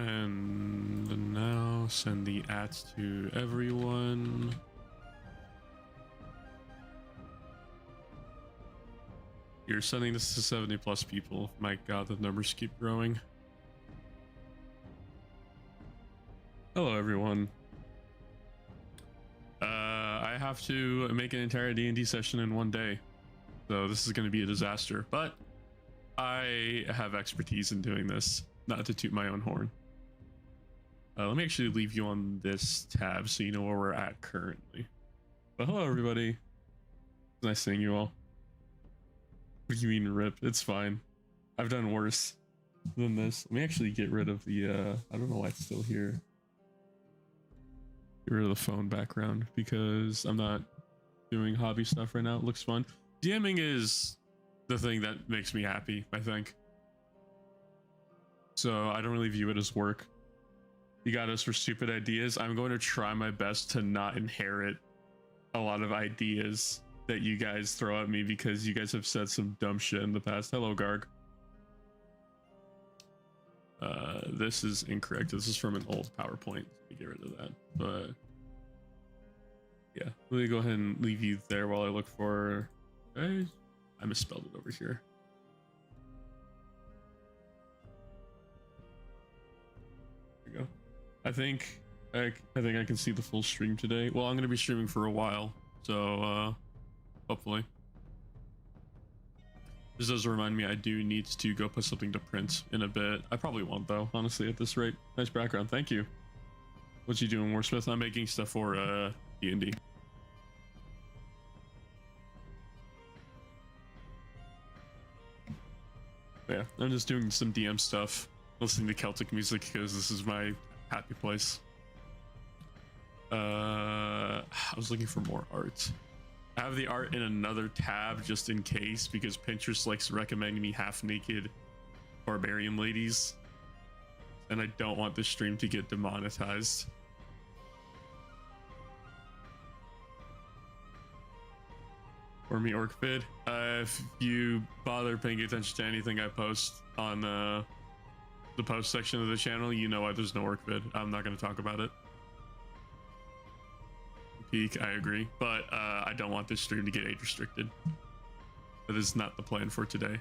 And now send the ats to everyone. You're sending this to 70 plus people. My god, the numbers keep growing. Hello everyone. I have to make an entire D&D session in one day, so this is going to be a disaster, but I have expertise in doing this, not to toot my own horn. Let me actually leave you on this tab so you know where we're at currently. But hello everybody. Nice seeing you all. What do you mean rip? It's fine. I've done worse than this. Let me actually get rid of the I don't know why it's still here. Get rid of the phone background because I'm not doing hobby stuff right now. It looks fun. DMing is the thing that makes me happy, I think. So I don't really view it as work. You got us for stupid ideas. I'm going to try my best to not inherit a lot of ideas that you guys throw at me because you guys have said some dumb shit in the past. Hello, Garg. This is incorrect. This is from an old PowerPoint. Let me get rid of that. But yeah, let me go ahead and leave you there while I look for. I misspelled it over here. There we go. I think I can see the full stream today. Well, I'm going to be streaming for a while, so hopefully. This does remind me I do need to go put something to print in a bit. I probably won't though, honestly, at this rate. Nice background, thank you. What you doing, Warsmith? I'm making stuff for D&D. Yeah, I'm just doing some DM stuff, listening to Celtic music because this is my happy place. I was looking for more art. I have the art in another tab just in case because Pinterest likes recommending me half-naked barbarian ladies, and I don't want the stream to get demonetized. Or me Orcvid. If you bother paying attention to anything I post on the post section of the channel, you know why there's no Orcvid. I'm not going to talk about it. Peak, I agree, but I don't want this stream to get age restricted. That is not the plan for today.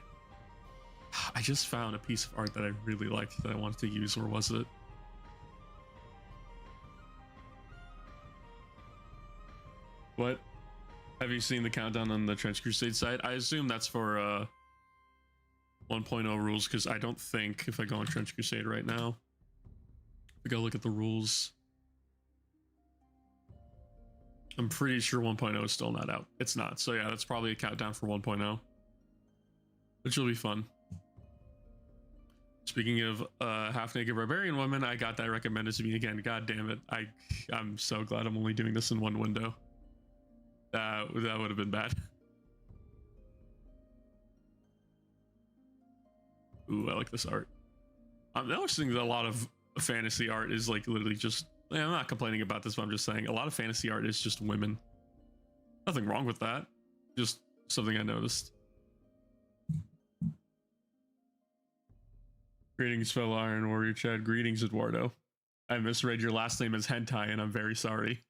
I just found a piece of art that I really liked that I wanted to use. Where was it? What? Have you seen the countdown on the Trench Crusade site? I assume that's for 1.0 rules, because I don't think if I go on Trench Crusade right now, we gotta look at the rules. I'm pretty sure 1.0 is still not out. It's not. So yeah, that's probably a countdown for 1.0, which will be fun. Speaking of half-naked barbarian women, I got that recommended to me again. God damn it. I'm so glad I'm only doing this in one window. That would have been bad. Ooh, I like this art. I'm noticing that a lot of fantasy art is like literally just, I'm not complaining about this, but I'm just saying a lot of fantasy art is just women. Nothing wrong with that. Just something I noticed. Greetings, fellow Iron Warrior Chad. Greetings, Eduardo. I misread your last name as Hentai, and I'm very sorry.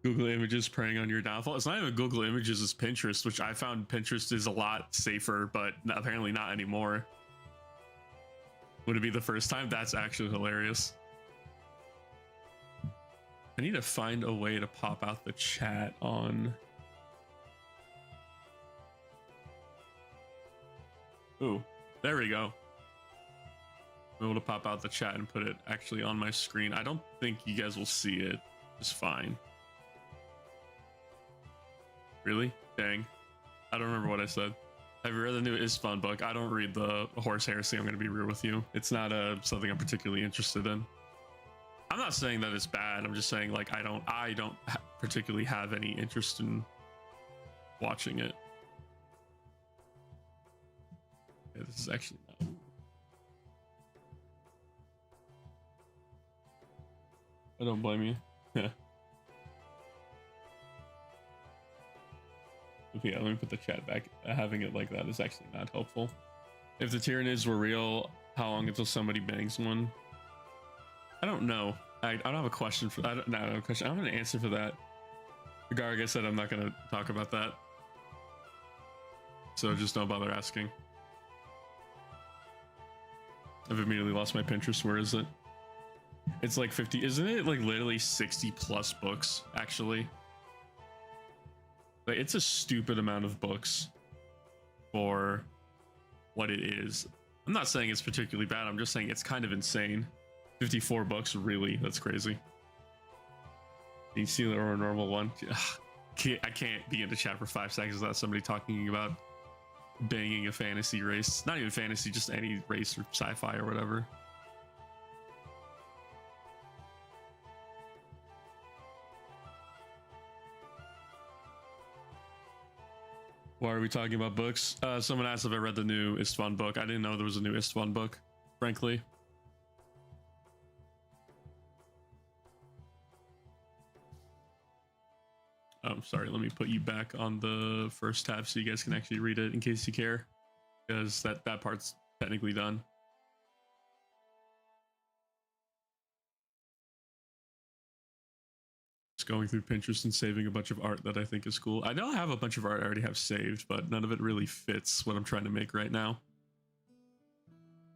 Google Images preying on your downfall. It's not even Google Images, it's Pinterest, which I found Pinterest is a lot safer, but apparently not anymore. Would it be the first time? That's actually hilarious. I need to find a way to pop out the chat on. Ooh, there we go. I'm able to pop out the chat and put it actually on my screen. I don't think you guys will see it. It's fine. Really? Dang. I don't remember what I said. Have you read the new Isfan book? I don't read the Horse Heresy. I'm going to be real with you. It's not something I'm particularly interested in. I'm not saying that it's bad. I'm just saying like I don't particularly have any interest in watching it. Yeah, this is actually not. I don't blame you. Yeah. Yeah, let me put the chat back. Having it like that is actually not helpful. If the Tyranids were real, how long until somebody bangs one? I don't know. I don't have a question for that. I don't have a question. I don't have an answer for that. Garg said I'm not going to talk about that. So just don't bother asking. I've immediately lost my Pinterest. Where is it? It's like 50. Isn't it like literally 60 plus books, actually? Like, it's a stupid amount of books for what it is. I'm not saying it's particularly bad. I'm just saying it's kind of insane. 54 books, really? That's crazy. You see the normal one? I can't be in the chat for 5 seconds without somebody talking about banging a fantasy race. Not even fantasy, just any race or sci-fi or whatever. Why are we talking about books? Someone asked if I read the new Istvan book. I didn't know there was a new Istvan book, frankly. Oh, sorry. Let me put you back on the first tab so you guys can actually read it in case you care, because that part's technically done. Just going through Pinterest and saving a bunch of art that I think is cool. I know I have a bunch of art I already have saved, but none of it really fits what I'm trying to make right now.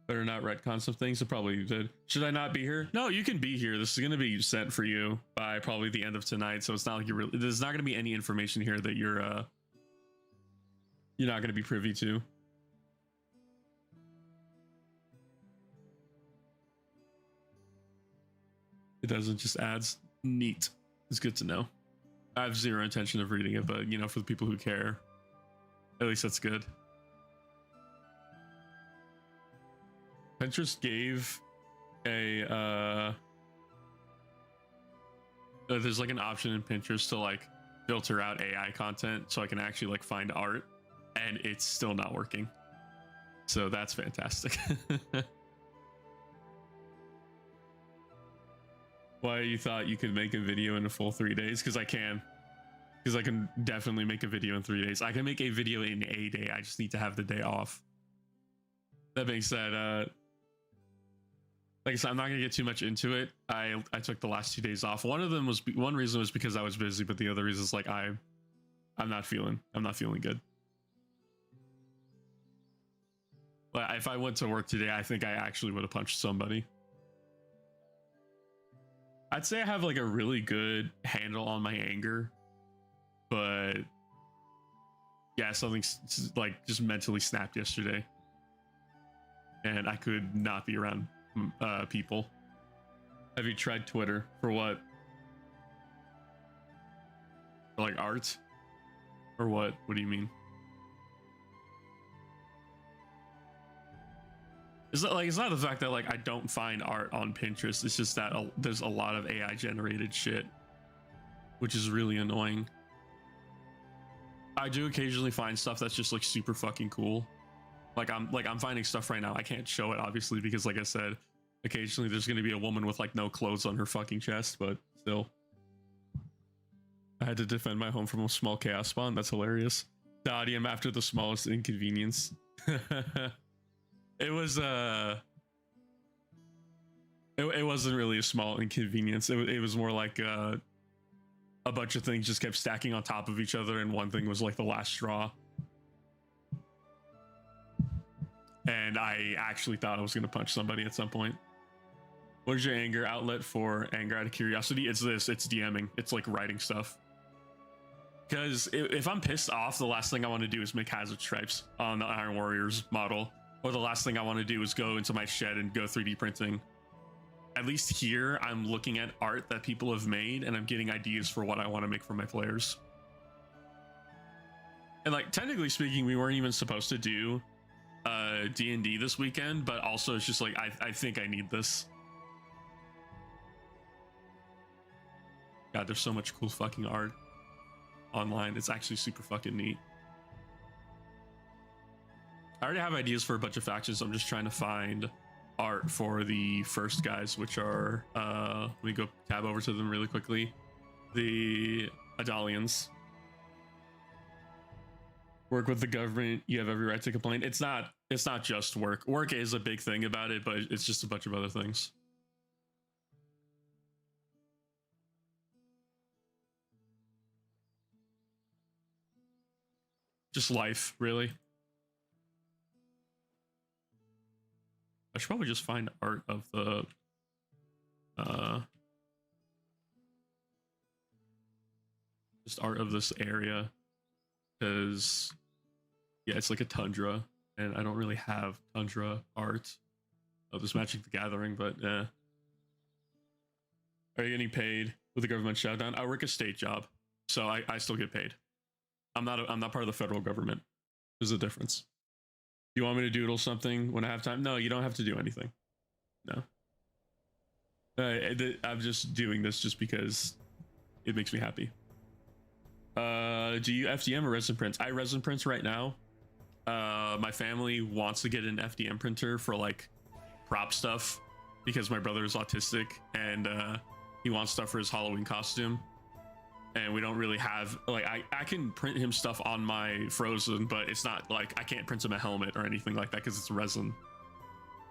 Better not retcon some things. I probably did. Should I not be here? No, you can be here. This is going to be sent for you by probably the end of tonight, so it's not like you're really, there's not going to be any information here that you're not going to be privy to. It doesn't, just ads. Neat. It's good to know. I have zero intention of reading it, but you know, for the people who care, at least that's good. Pinterest gave a there's like an option in Pinterest to like filter out AI content so I can actually like find art, and it's still not working. So that's fantastic. Why you thought you could make a video in a full 3 days? Because I can. Because I can definitely make a video in 3 days. I can make a video in a day. I just need to have the day off. That being said, like I said, I'm not gonna get too much into it. I took the last 2 days off. One reason was because I was busy, but the other reason is like I'm not feeling good. But if I went to work today, I think I actually would have punched somebody. I'd say I have like a really good handle on my anger, but yeah, something like just mentally snapped yesterday, and I could not be around people. Have you tried Twitter? For what? For like art? Or what? What do you mean? It's not the fact that like I don't find art on Pinterest. It's just that there's a lot of AI generated shit, which is really annoying. I do occasionally find stuff that's just like super fucking cool. I'm finding stuff right now. I can't show it obviously because like I said, occasionally there's going to be a woman with like no clothes on her fucking chest, but still. I had to defend my home from a small chaos spawn. That's hilarious. Dadium after the smallest inconvenience. It was it wasn't really a small inconvenience. It was more like a bunch of things just kept stacking on top of each other, and one thing was like the last straw. And I actually thought I was gonna punch somebody at some point. What is your anger outlet for anger out of curiosity? It's DMing. It's like writing stuff. Because if I'm pissed off, the last thing I want to do is make hazard stripes on the Iron Warriors model. Or the last thing I want to do is go into my shed and go 3D printing. At least here, I'm looking at art that people have made, and I'm getting ideas for what I want to make for my players. And like, technically speaking, we weren't even supposed to do D&D this weekend, but also it's just like, I think I need this. God, there's so much cool fucking art online. It's actually super fucking neat. I already have ideas for a bunch of factions. I'm just trying to find art for the first guys, which are let me go tab over to them really quickly. The Adalians. Work with the government, you have every right to complain. It's not it's not just work. Work is a big thing about it, but it's just a bunch of other things. Just life, really. I should probably just find art of the just art of this area, because yeah, it's like a tundra and I don't really have tundra art of this Magic the Gathering, but yeah. Are you getting paid with the government shutdown? I work a state job, so I still get paid. I'm not part of the federal government. There's a difference. You want me to doodle something when I have time? No, you don't have to do anything. No. I'm just doing this just because it makes me happy. Do you FDM or resin prints? I resin prints right now. My family wants to get an FDM printer for like prop stuff because my brother is autistic and he wants stuff for his Halloween costume. And we don't really have, like, I can print him stuff on my Frozen, but it's not like I can't print him a helmet or anything like that because it's resin.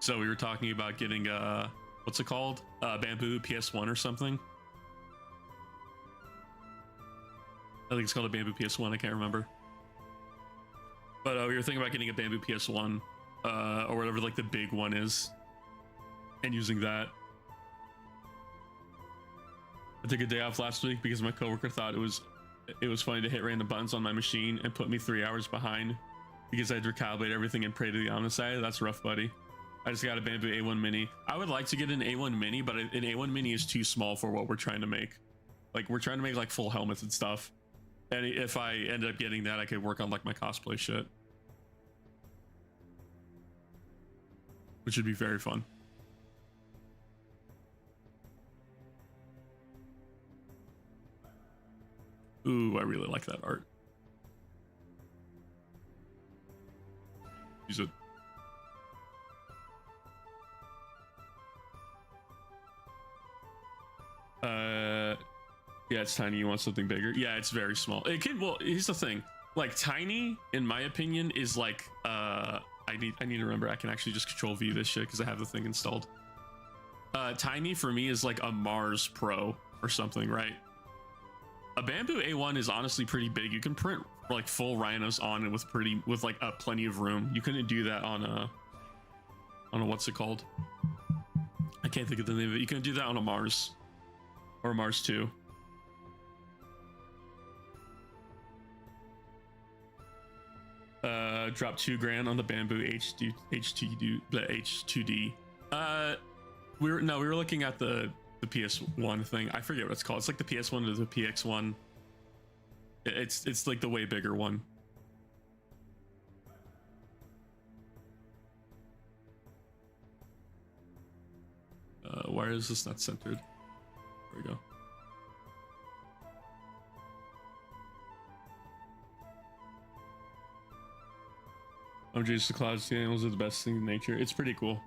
So we were talking about getting what's it called? Bamboo PS1 or something. I think it's called a Bamboo PS1. I can't remember. But we were thinking about getting a Bamboo PS1 or whatever like the big one is, and using that. I took a day off last week because my coworker thought it was funny to hit random buttons on my machine and put me 3 hours behind because I had to recalibrate everything and pray to the Omnisci. That's rough, buddy. I just got a Bamboo A1 Mini. I would like to get an A1 Mini, but an A1 Mini is too small for what we're trying to make. Like, we're trying to make like full helmets and stuff. And if I end up getting that, I could work on like my cosplay shit, which would be very fun. Ooh, I really like that art. Use it. Yeah, it's tiny. You want something bigger? Yeah, it's very small. It can. Well, here's the thing. Like tiny, in my opinion, is like I need to remember. I can actually just Control V this shit because I have the thing installed. Tiny for me is like a Mars Pro or something, right? A Bamboo A1 is honestly pretty big. You can print like full rhinos on it with like plenty of room. You couldn't do that on a what's it called? I can't think of the name of it. You can do that on a Mars or a Mars 2. Drop $2,000 on the Bamboo H2D. We were looking at the PS1 thing. I forget what it's called. It's like the PS1 to the PX1. It's like the way bigger one. Why is this not centered? There we go. I'm just the clouds. The animals are the best thing in nature. It's pretty cool.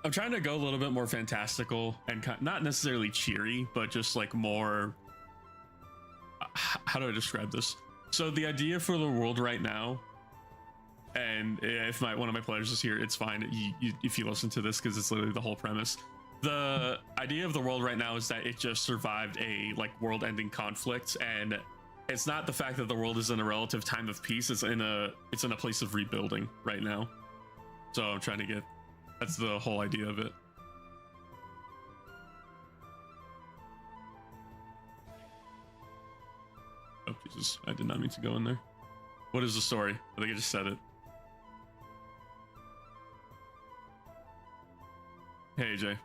I'm trying to go a little bit more fantastical and not necessarily cheery, but just like more. How do I describe this? So the idea for the world right now, and if one of my players is here, it's fine. If you listen to this, because it's literally the whole premise. The idea of the world right now is that it just survived a like world-ending conflict, and it's not the fact that the world is in a relative time of peace. It's in a place of rebuilding right now. So I'm trying to get. That's the whole idea of it. Oh, Jesus. I did not mean to go in there. What is the story? I think I just said it. Hey, AJ.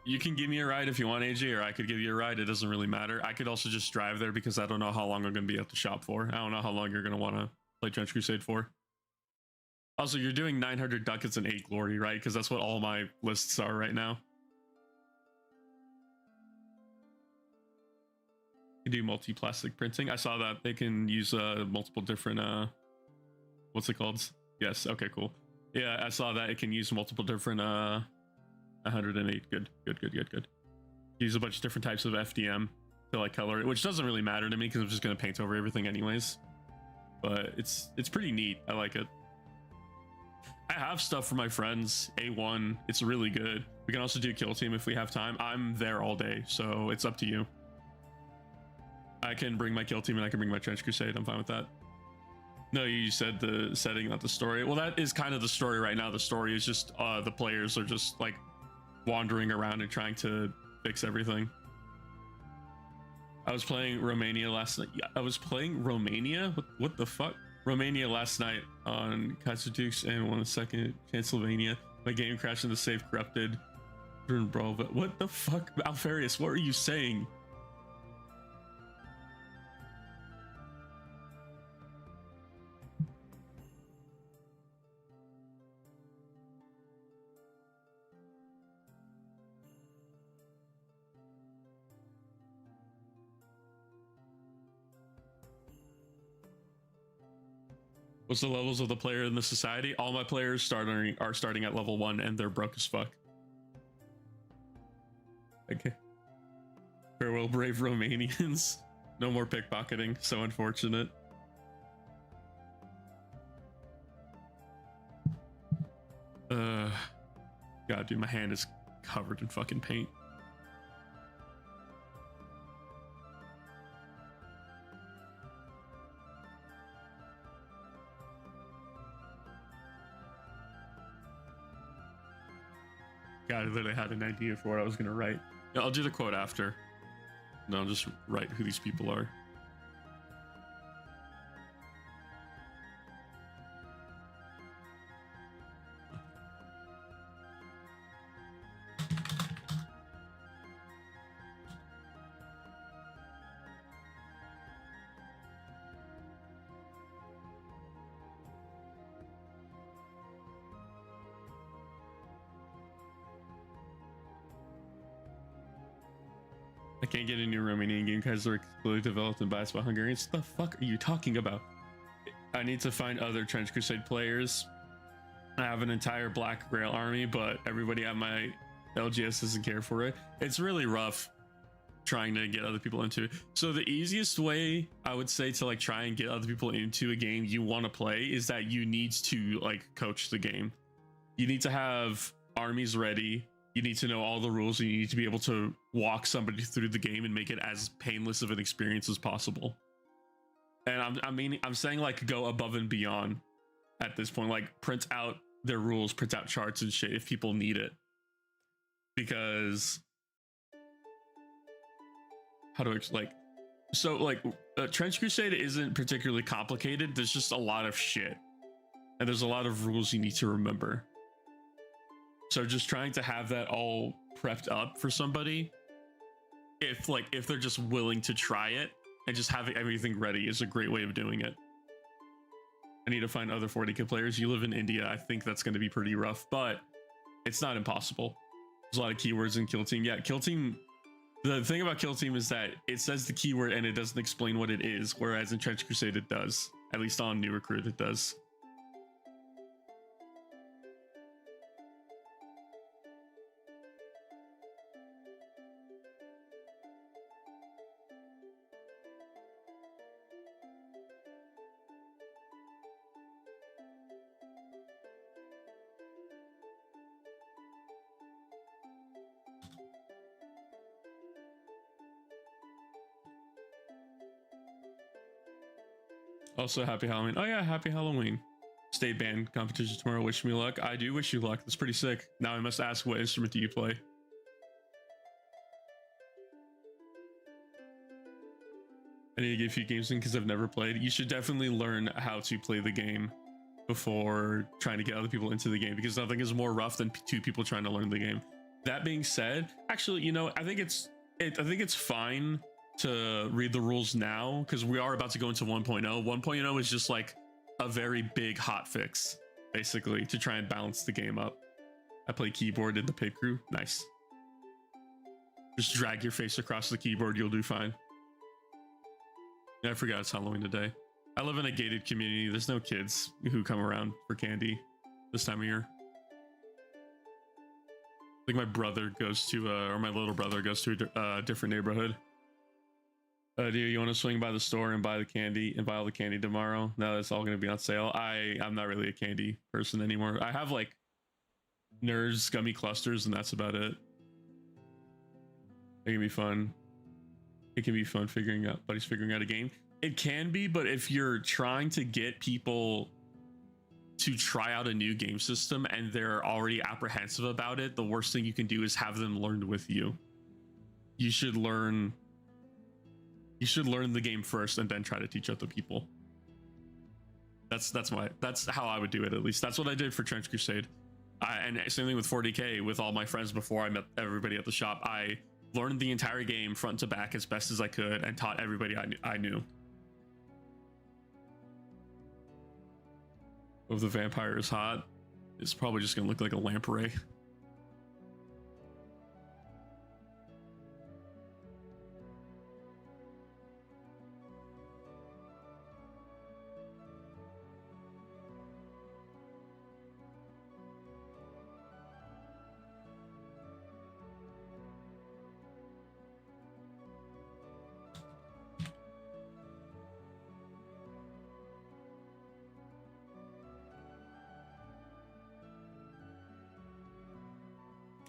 You can give me a ride if you want, AJ, or I could give you a ride. It doesn't really matter. I could also just drive there because I don't know how long I'm going to be at the shop for. I don't know how long you're going to want to play Trench Crusade for. Also, you're doing 900 ducats and 8 glory, right? Because that's what all my lists are right now. You can do multi-plastic printing. I saw that they can use multiple different what's it called? Yes. Okay, cool. Yeah, I saw that it can use multiple different 108. Good. Use a bunch of different types of FDM to like color it, which doesn't really matter to me because I'm just going to paint over everything anyways. but it's pretty neat. I like it. I have stuff for my friends. A1, it's really good. We can also do kill team if we have time. I'm there all day, so it's up to you. I can bring my kill team and I can bring my trench crusade. I'm fine with that. No, you said the setting, not the story. Well, that is kind of the story right now. The story is just the players are just like wandering around and trying to fix everything. I was playing Romania last night. I was playing Romania? What the fuck? Romania last night on Kaiser Dukes and 1 second Transylvania. My game crashed and the save corrupted. Bro, but what the fuck? Alfarius, what are you saying? What's the levels of the player in the society? All my players are starting at level 1 and they're broke as fuck. Okay. Farewell, brave Romanians. No more pickpocketing. So unfortunate. God, dude, my hand is covered in fucking paint. God, I literally had an idea for what I was gonna write. Yeah, I'll do the quote after. No, I'll just write who these people are. I can't get a new Romanian game because they're exclusively developed and biased by Hungarians. What the fuck are you talking about? I need to find other Trench Crusade players. I have an entire Black Grail army, but everybody at my LGS doesn't care for it. It's really rough trying to get other people into it. So the easiest way I would say to like try and get other people into a game you want to play is that you need to like coach the game. You need to have armies ready. You need to know all the rules, and you need to be able to walk somebody through the game and make it as painless of an experience as possible. And I'm saying like go above and beyond at this point, like print out their rules, print out charts and shit if people need it. Because how do I like so like Trench Crusade isn't particularly complicated. There's just a lot of shit, and there's a lot of rules you need to remember. So just trying to have that all prepped up for somebody, if they're just willing to try it and just having everything ready, is a great way of doing it. I need to find other 40k players. You live in India. I think that's going to be pretty rough, but it's not impossible. There's a lot of keywords in Kill Team. Yeah, Kill Team. The thing about Kill Team is that it says the keyword and it doesn't explain what it is, whereas in Trench Crusade it does. At least on New Recruit it does. Also, happy Halloween. Oh yeah, happy Halloween. State band competition tomorrow. Wish me luck. I do wish you luck. That's pretty sick. Now I must ask, what instrument do you play? I need to get a few games in because I've never played. You should definitely learn how to play the game before trying to get other people into the game, because nothing is more rough than two people trying to learn the game. That being said, actually, you know, I think it's fine to read the rules now, because we are about to go into 1.0. 1.0 is just like a very big hot fix, basically, to try and balance the game up. I play keyboard in the pit crew. Nice. Just drag your face across the keyboard, you'll do fine. Yeah, I forgot it's Halloween today. I live in a gated community. There's no kids who come around for candy this time of year. Like my brother goes to, or my little brother goes to a different neighborhood. Do you want to swing by the store and buy the candy and buy all the candy tomorrow? No, it's all going to be on sale. I'm not really a candy person anymore. I have like Nerds gummy clusters, and that's about it. It can be fun. It can be fun figuring out a game. It can be, but if you're trying to get people to try out a new game system and they're already apprehensive about it, the worst thing you can do is have them learn with you. You should learn the game first and then try to teach other people. That's how I would do it. At least that's what I did for Trench Crusade. And same thing with 40k with all my friends before I met everybody at the shop. I learned the entire game front to back as best as I could and taught everybody I knew. If the vampire is hot, it's probably just gonna look like a lamprey.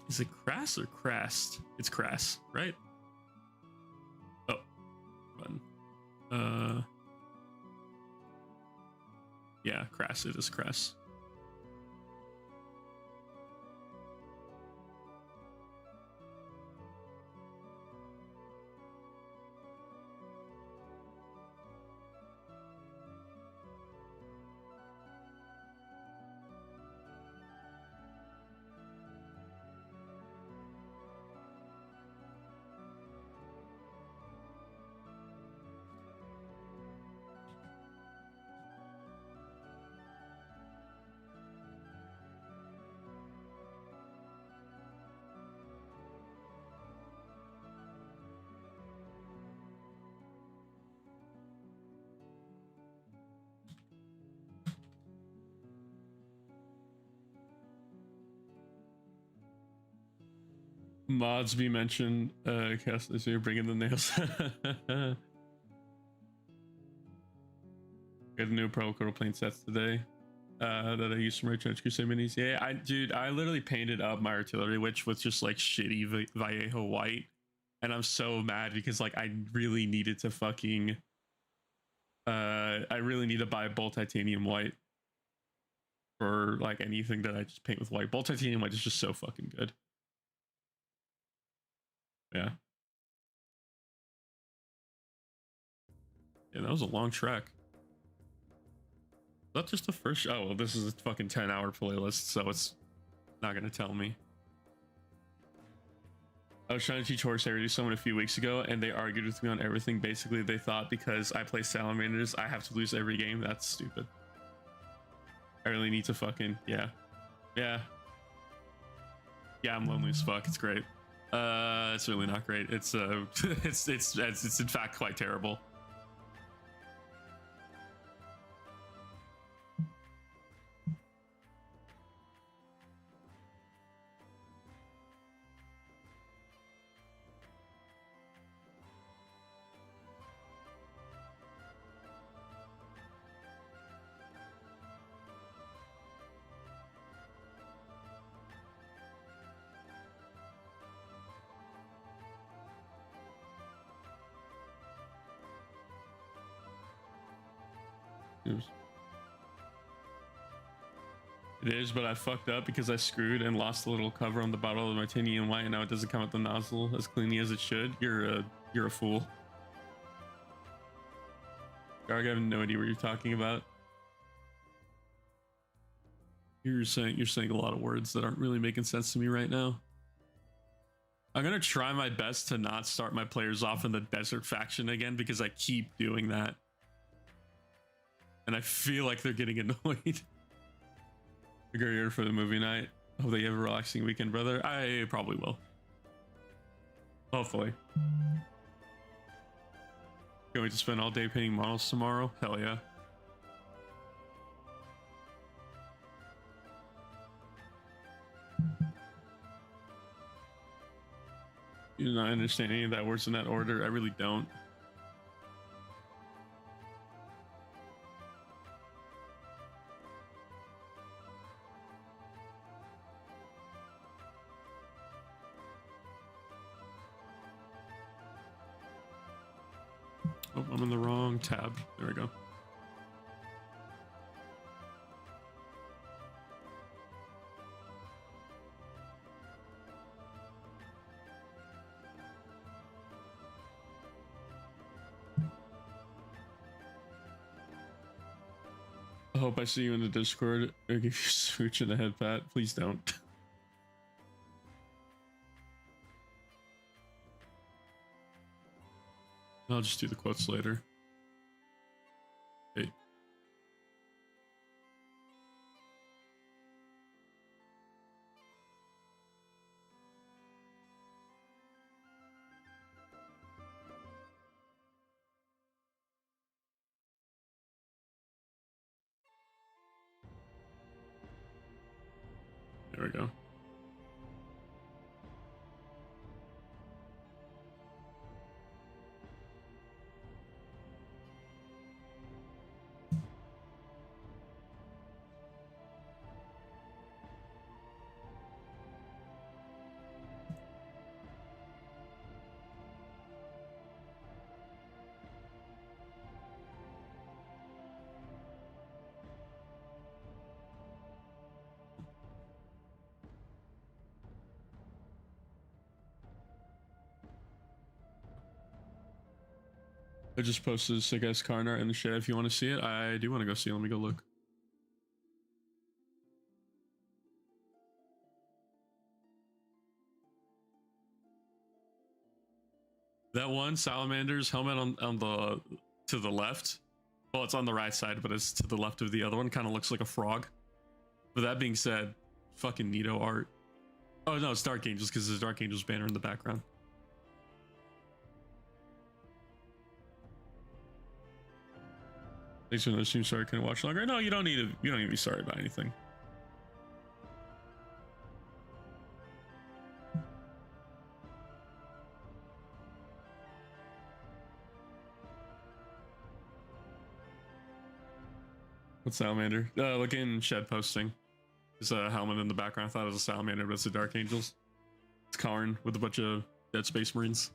Is it crass or crast? It's crass, right? Oh, button. Yeah, crass. It is crass. Mods be mentioned. Cast, so you're bringing the nails. Got a new Pro Code Plane sets today that I used for my Trench Crusade minis. Yeah, I literally painted up my artillery witch with just like shitty Vallejo white, and I'm so mad because like I really needed to fucking I really need to buy Bolt Titanium white for like anything that I just paint with white. Bolt Titanium white is just so fucking good. Yeah. Yeah, that was a long track. That's just the first. Oh, well, this is a fucking 10-hour playlist, so it's not gonna tell me. I was trying to teach Horsehair to do someone a few weeks ago, and they argued with me on everything. Basically, they thought because I play Salamanders, I have to lose every game. That's stupid. I really need to fucking yeah. Yeah, I'm lonely as fuck. It's great. It's really not great. It's it's in fact quite terrible. It is, but I fucked up because I screwed and lost the little cover on the bottle of the Martini White, and now it doesn't come out the nozzle as cleanly as it should. You're a fool. Garg, I have no idea what you're talking about. You're saying a lot of words that aren't really making sense to me right now. I'm gonna try my best to not start my players off in the desert faction again because I keep doing that. And I feel like they're getting annoyed. You're here for the movie night. Hope that you have a relaxing weekend, brother. I probably will. Hopefully. Can't wait to spend all day painting models tomorrow. Hell yeah. You do not understand any of that words in that order. I really don't. Oh, I'm in the wrong tab. There we go. I hope I see you in the Discord or give you a smooch and a head pat. Please don't. I'll just do the quotes later. Hey. There we go. I just posted a sick ass car art in the chat if you want to see it. I do want to go see it. Let me go look. That one salamander's helmet on the to the left. Well, it's on the right side, but it's to the left of the other one. Kind of looks like a frog. But that being said, fucking neato art. Oh no, it's Dark Angels because there's Dark Angels banner in the background. Thanks for the stream. Sorry, I couldn't watch longer. No, you don't need to. You don't need to be sorry about anything. What's salamander? Look in shed posting. There's a helmet in the background. I thought it was a salamander, but it's the Dark Angels. It's Karn with a bunch of dead Space Marines.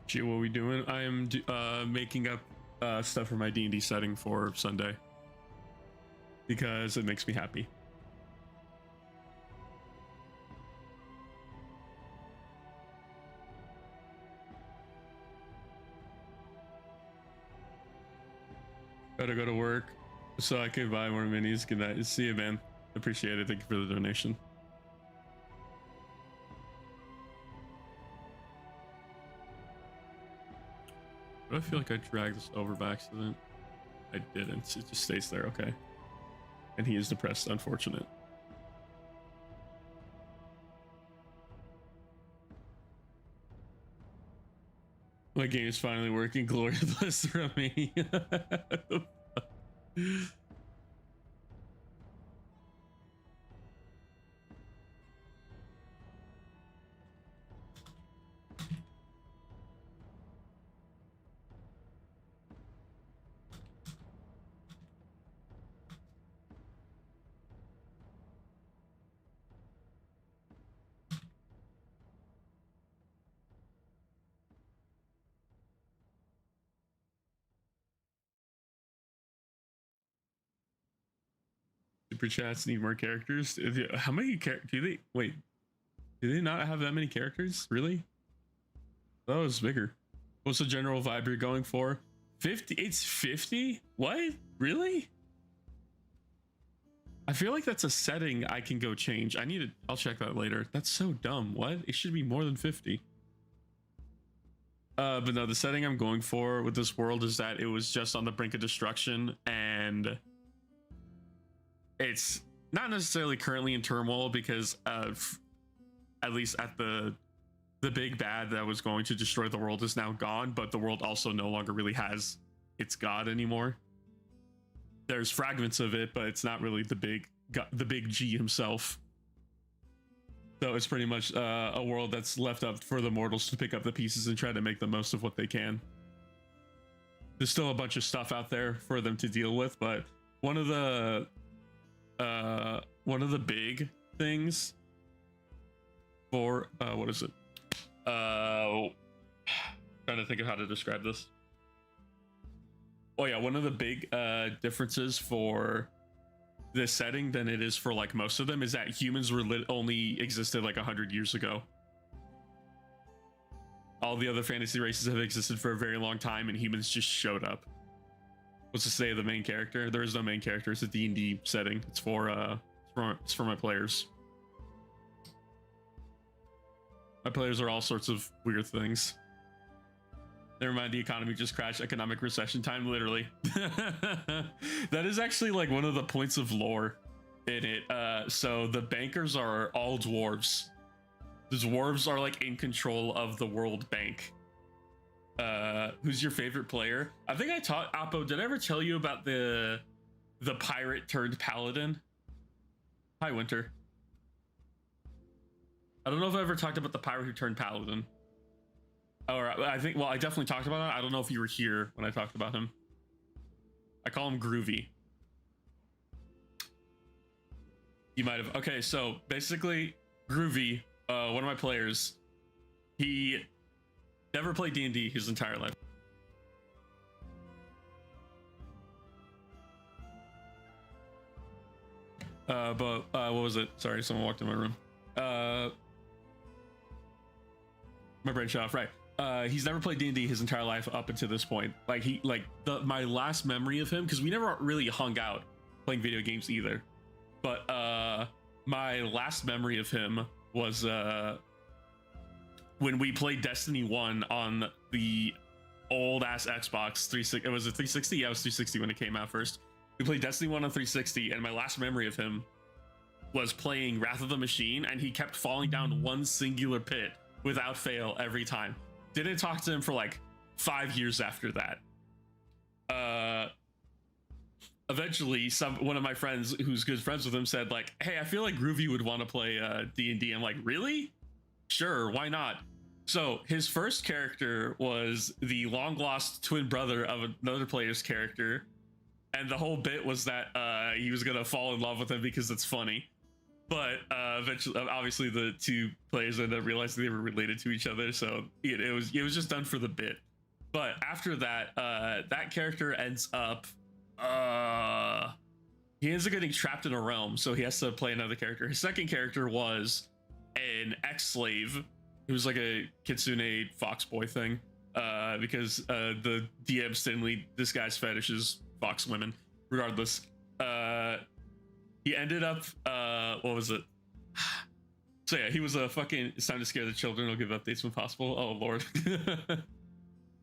Gee, what are we doing? I am making up stuff for my D&D setting for Sunday because it makes me happy. Gotta go to work so I can buy more minis. Good night. See you, man. Appreciate it. Thank you for the donation. Do I feel like I dragged this over by accident? I didn't. It just stays there. Okay. And he is depressed. Unfortunate. My game is finally working. Glory bless from me. Super chats need more characters. How many characters do they wait? Do they not have that many characters? Really? That was bigger. What's the general vibe you're going for? 50? It's 50? What? Really? I feel like that's a setting I can go change. I'll check that later. That's so dumb. What? It should be more than 50. But no, the setting I'm going for with this world is that it was just on the brink of destruction, and it's not necessarily currently in turmoil because of, at least at the big bad that was going to destroy the world is now gone, but the world also no longer really has its god anymore. There's fragments of it, but it's not really the big G himself. So it's pretty much a world that's left up for the mortals to pick up the pieces and try to make the most of what they can. There's still a bunch of stuff out there for them to deal with, but one of the big things for what is it? Trying to think of how to describe this. Oh yeah, one of the big differences for this setting than it is for like most of them is that humans were only existed like 100 years ago. All the other fantasy races have existed for a very long time, and humans just showed up. What's to say of the main character? There is no main character. It's a D&D setting. It's for my players. My players are all sorts of weird things. Never mind, the economy just crashed. Economic recession time, literally. That is actually like one of the points of lore in it. So the bankers are all dwarves. The dwarves are like in control of the world bank. Who's your favorite player? I think I taught Oppo. Did I ever tell you about the pirate turned paladin? Hi, Winter. I don't know if I ever talked about the pirate who turned paladin. Or I think, well, I definitely talked about it. I don't know if you were here when I talked about him. I call him Groovy. You might have. Okay, so basically, Groovy, one of my players, he never played D&D his entire life. But what was it? Sorry, someone walked in my room. My brain shut off. Right. He's never played D&D his entire life up until this point. My last memory of him, because we never really hung out playing video games either. But my last memory of him was when we played Destiny 1 on the old ass Xbox 360. Was it 360? Yeah, it was 360 when it came out first. We played Destiny 1 on 360, and my last memory of him was playing Wrath of the Machine, and he kept falling down one singular pit without fail every time. Didn't talk to him for like 5 years after that. Eventually, one of my friends who's good friends with him said like, "Hey, I feel like Groovy would want to play D&D." I'm like, "Really? Sure, why not?" So his first character was the long lost twin brother of another player's character, and the whole bit was that he was gonna fall in love with him because it's funny. But eventually, obviously, the two players ended up realizing they were related to each other, so it was just done for the bit. But after that, that character ends up getting trapped in a realm, so he has to play another character. His second character was an ex-slave. He was like a kitsune fox boy thing, because the DM Stanley, this guy's fetish is fox women. Regardless, he ended up what was it? So yeah, he was a fucking "it's time to scare the children, I'll give updates when possible." Oh lord.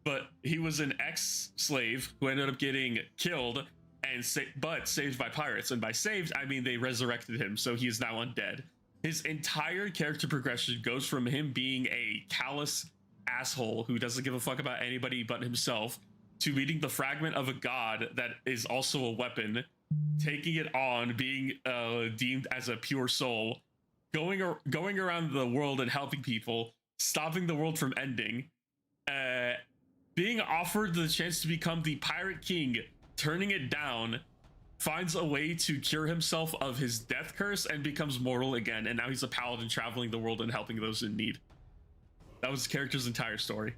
But he was an ex-slave who ended up getting killed and saved by pirates. And by saved, I mean they resurrected him, so he is now undead. His entire character progression goes from him being a callous asshole who doesn't give a fuck about anybody but himself to meeting the fragment of a god that is also a weapon, taking it on, being deemed as a pure soul, going around the world and helping people, stopping the world from ending, being offered the chance to become the pirate king, turning it down, finds a way to cure himself of his death curse and becomes mortal again, and now he's a paladin traveling the world and helping those in need. That was his character's entire story.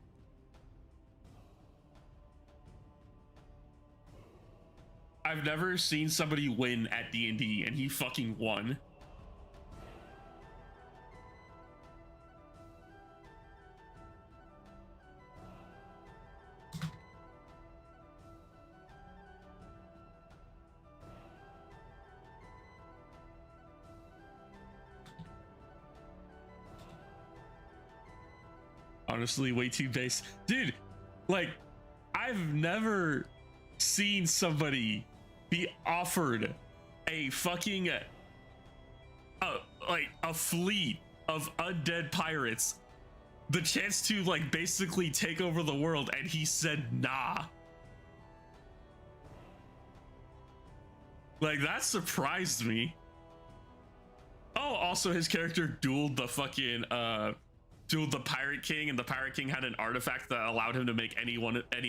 I've never seen somebody win at D&D, and he fucking won. Honestly, way too base. Dude, like, I've never seen somebody be offered a fucking like a fleet of undead pirates, the chance to like basically take over the world, and he said nah. Like, that surprised me. Oh, also his character dueled the fucking dueled the Pirate King, and the Pirate King had an artifact that allowed him to make any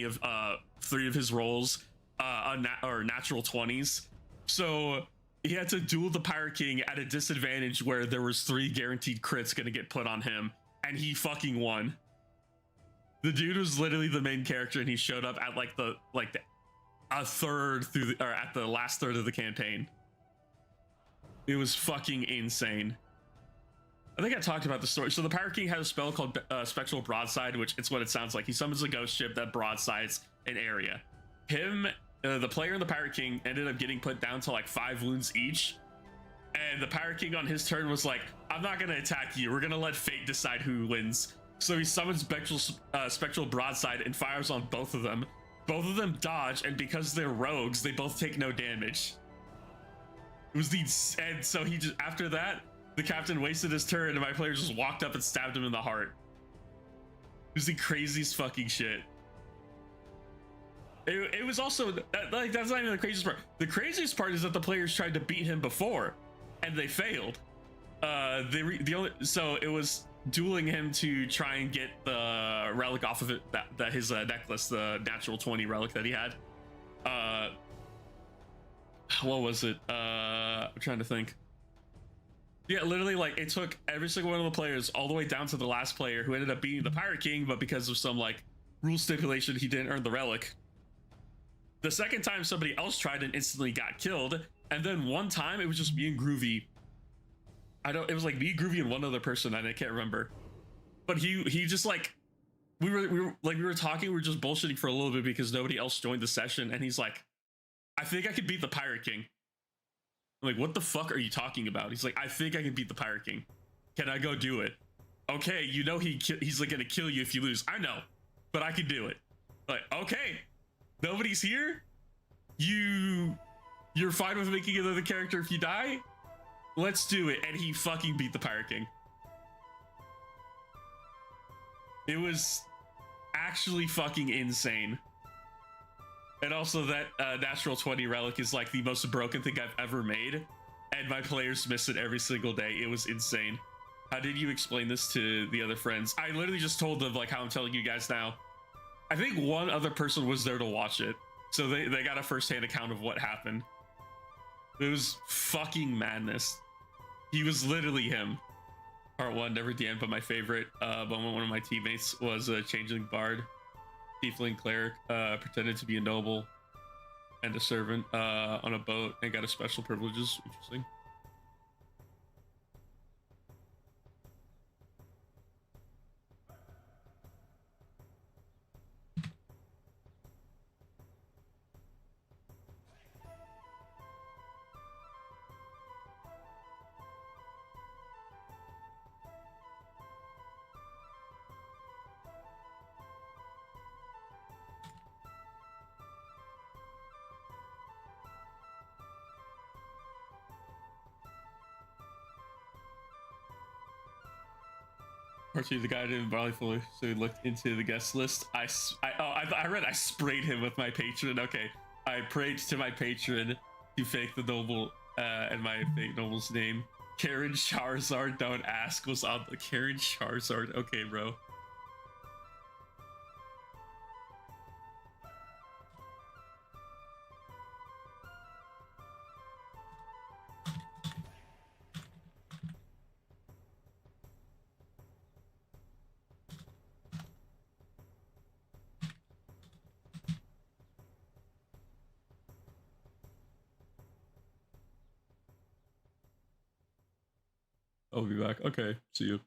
of 3 of his rolls natural 20s. So he had to duel the Pirate King at a disadvantage where there was 3 guaranteed crits gonna get put on him, and he fucking won. The dude was literally the main character, and he showed up at a third through or at the last third of the campaign. It was fucking insane. I think I talked about the story. So the Pirate King had a spell called Spectral Broadside, which it's what it sounds like. He summons a ghost ship that broadsides an area. Him, the player and the Pirate King ended up getting put down to like 5 wounds each. And the Pirate King on his turn was like, I'm not going to attack you. We're going to let fate decide who wins. So he summons Spectral Broadside and fires on both of them. Both of them dodge, and because they're rogues, they both take no damage. It was and so he just, after that, the captain wasted his turn, and my player just walked up and stabbed him in the heart. It was the craziest fucking shit. It was also like, that's not even the craziest part. The craziest part is that the players tried to beat him before, and they failed. So it was dueling him to try and get the relic off of it, that his necklace, the natural 20 relic that he had. What was it? I'm trying to think. Yeah, literally, like, it took every single one of the players all the way down to the last player, who ended up beating the Pirate King, but because of some like rule stipulation, he didn't earn the relic. The second time somebody else tried and instantly got killed, and then one time it was just me and Groovy. It was like me, Groovy, and one other person, and I can't remember. But he just like, we were talking, we were just bullshitting for a little bit because nobody else joined the session, and he's like, I think I could beat the Pirate King. I'm like, what the fuck are you talking about? He's like, I think I can beat the Pirate King. Can I go do it? Okay, you know he's like gonna kill you if you lose. I know, but I can do it. Like, okay, nobody's here. You're fine with making another character if you die? Let's do it. And he fucking beat the Pirate King. It was actually fucking insane. And also that natural 20 relic is like the most broken thing I've ever made, and my players miss it every single day. It was insane. How did you explain this to the other friends? I literally just told them like how I'm telling you guys now. I think one other person was there to watch it, so they got a first-hand account of what happened. It was fucking madness. He was literally him. Part 1, never DM'd, but my favorite moment, one of my teammates was a changeling bard. Tiefling cleric, pretended to be a noble and a servant on a boat and got a special privileges. Interesting. Part 2, the guy didn't barley fully, so he looked into the guest list. I read I sprayed him with my patron. Okay, I prayed to my patron to fake the noble and my fake noble's name. Karen Charizard, don't ask, was on the Karen Charizard. Okay, bro. I'll be back. Okay, see you.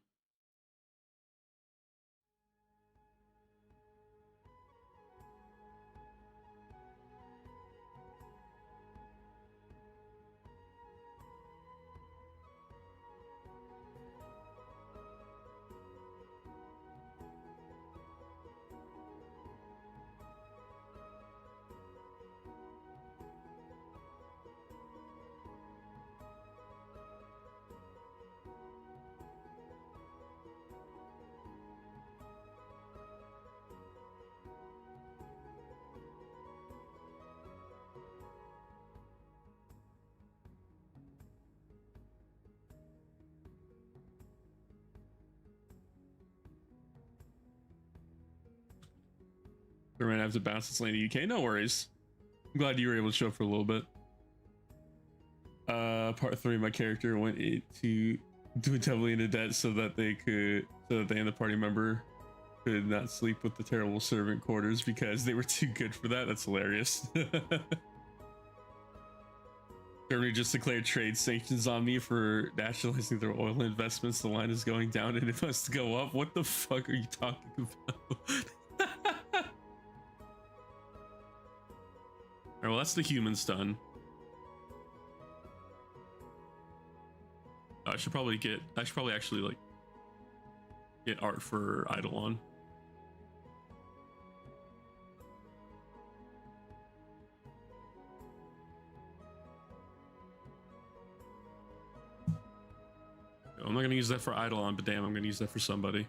I might have to bounce this lane to UK. No worries. I'm glad you were able to show up for a little bit. Part 3, my character went to do heavily into debt so that they and the party member could not sleep with the terrible servant quarters because they were too good for that. That's hilarious. Germany just declared trade sanctions on me for nationalizing their oil investments. The line is going down and it must go up. What the fuck are you talking about? Alright, well, that's the humans done. I should probably actually like get art for Eidolon. I'm not gonna use that for Eidolon, but damn, I'm gonna use that for somebody.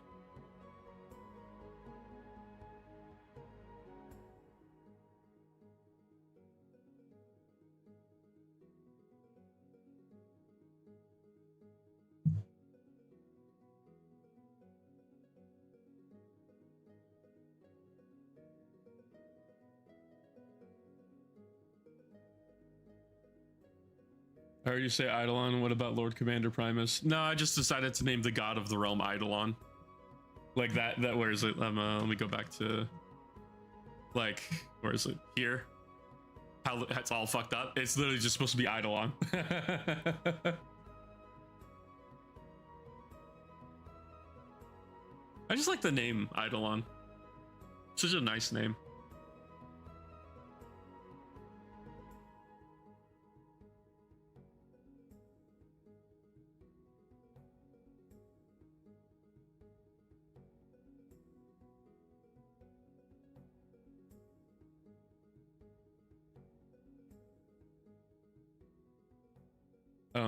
I heard you say Eidolon. What about Lord Commander Primus? No, I just decided to name the god of the realm Eidolon. Like that. Where is it? Let me go back to. Like, where is it? Here. How it's all fucked up. It's literally just supposed to be Eidolon. I just like the name Eidolon. Such a nice name.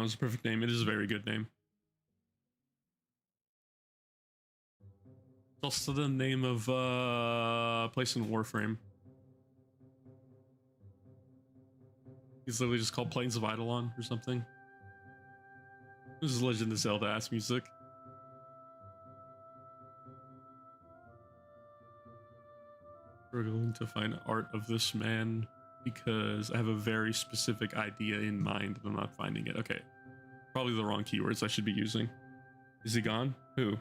It's a perfect name. It is a very good name. It's also the name of place in Warframe. He's literally just called Plains of Eidolon or something. This is Legend of Zelda ass music. Struggling to find art of this man because I have a very specific idea in mind and I'm not finding it. Okay. Probably the wrong keywords I should be using. Is he gone? Who?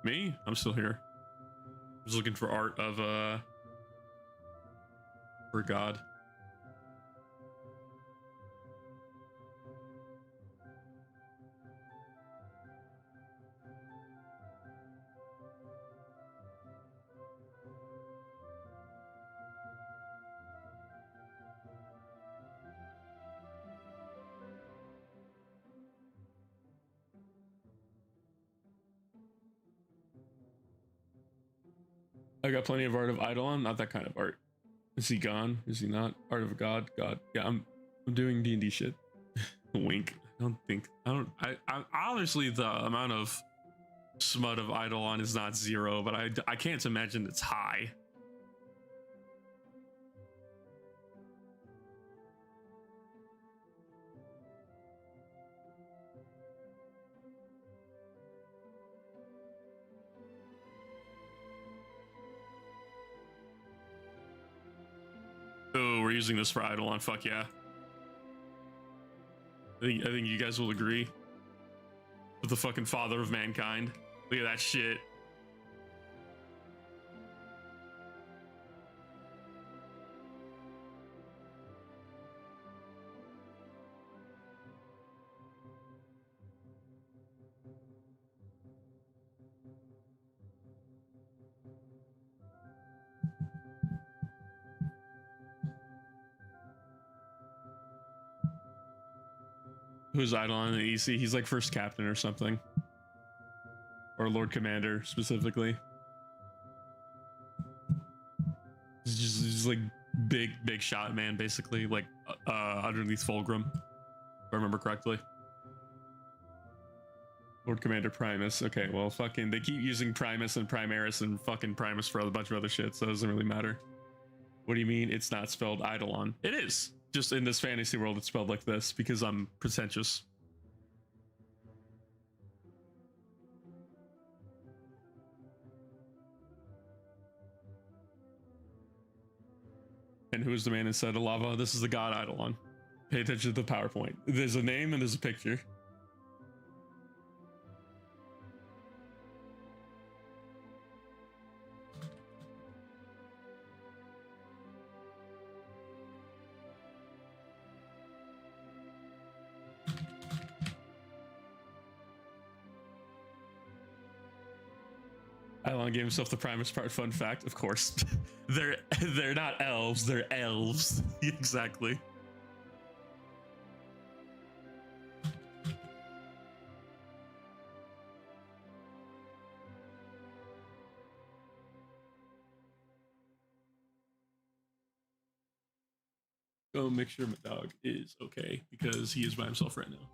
Me? I'm still here. I was looking for art of for God. I got plenty of art of Eidolon, not that kind of art. Is he gone? Is he not? Art of God? God. Yeah, I'm doing D&D shit. Wink. I honestly, the amount of smut of Eidolon is not 0, but I can't imagine it's high. Oh, we're using this for Eidolon. Fuck yeah. I think you guys will agree. With the fucking father of mankind. Look at that shit. Who's Eidolon in the EC? He's like first captain or something. Or Lord Commander, specifically. He's just like big shot man, basically. Like underneath Fulgrim, if I remember correctly. Lord Commander Primus. Okay, well, fucking, they keep using Primus and Primaris and fucking Primus for a bunch of other shit, so it doesn't really matter. What do you mean it's not spelled Eidolon? It is. Just in this fantasy world, it's spelled like this because I'm pretentious. And who is the man inside the lava? This is the god Eidolon. Pay attention to the PowerPoint. There's a name and there's a picture. Eidolon gave himself the Primus part. Fun fact, of course. they're not elves, they're elves. Exactly. Go make sure my dog is okay because he is by himself right now.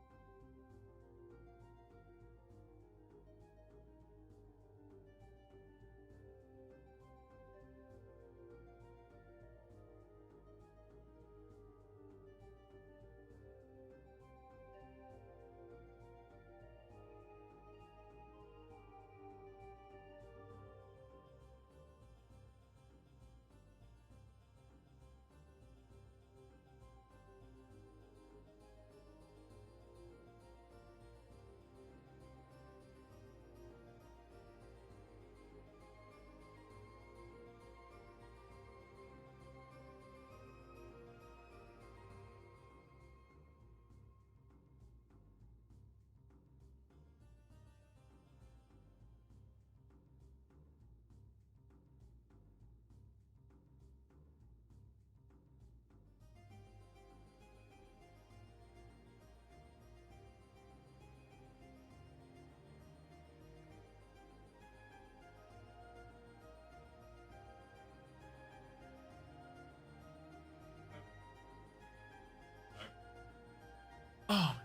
Oh,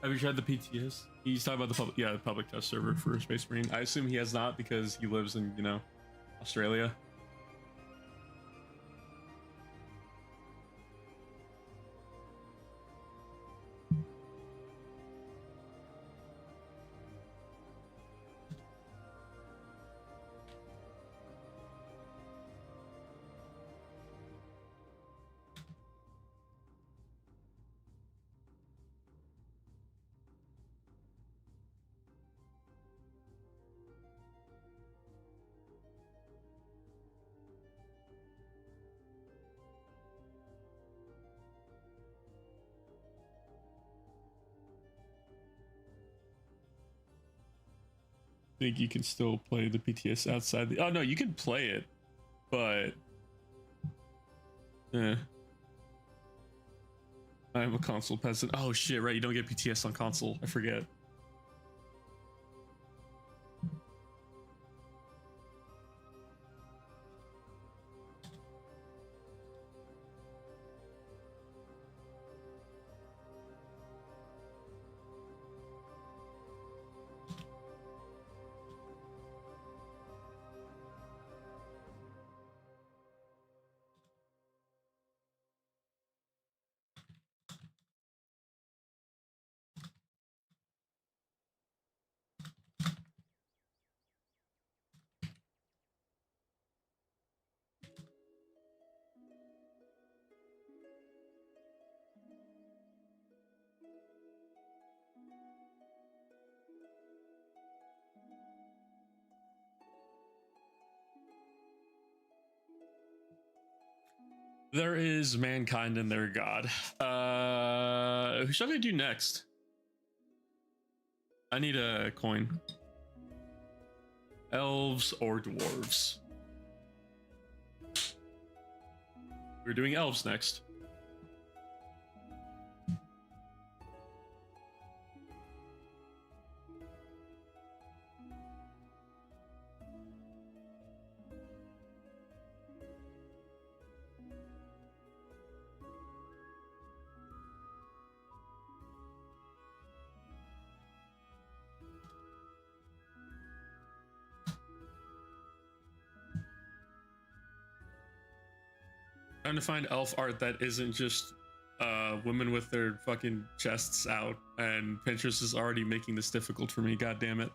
have you tried the PTS? He's talking about the public, the public test server for Space Marine. I assume he has not because he lives in, Australia. Think you can still play the PTS outside the... Oh no, you can play it, but I'm a console peasant. Oh shit, right, you don't get PTS on console. I forget. There is mankind and their god. Who should I do next? I need a coin. Elves or dwarves? We're doing elves next. Trying to find elf art that isn't just women with their fucking chests out, and Pinterest is already making this difficult for me. God damn it.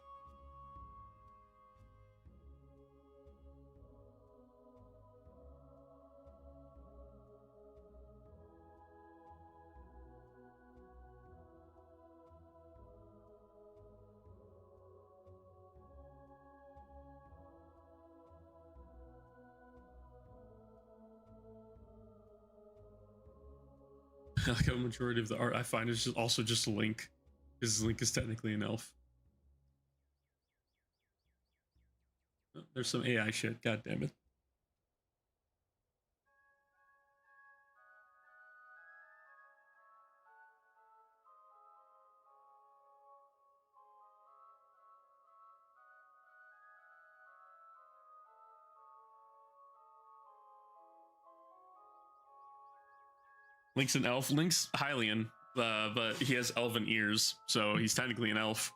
Like a majority of the art I find is just also just Link, because Link is technically an elf. Oh, there's some AI shit. God damn it. Link's an elf. Link's Hylian, but he has elven ears, so he's technically an elf.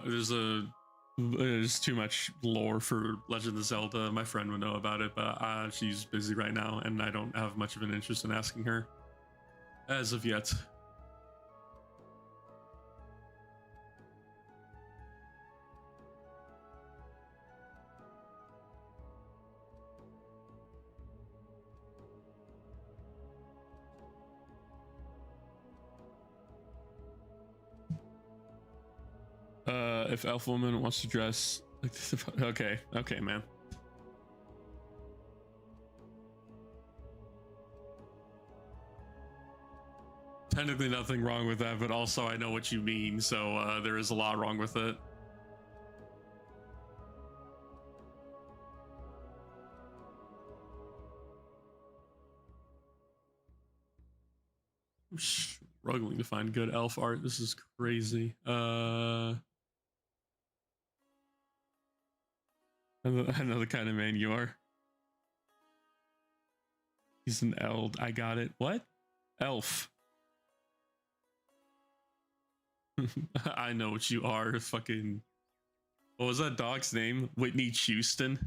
There's too much lore for Legend of Zelda. My friend would know about it, but she's busy right now, and I don't have much of an interest in asking her as of yet. If elf woman wants to dress like this, okay, man. Technically nothing wrong with that, but also I know what you mean, so there is a lot wrong with it. I'm struggling to find good elf art. This is crazy. I know the kind of man you are. He's an eld. I got it. What? Elf. I know what you are. Fucking. What was that dog's name? Whitney Houston.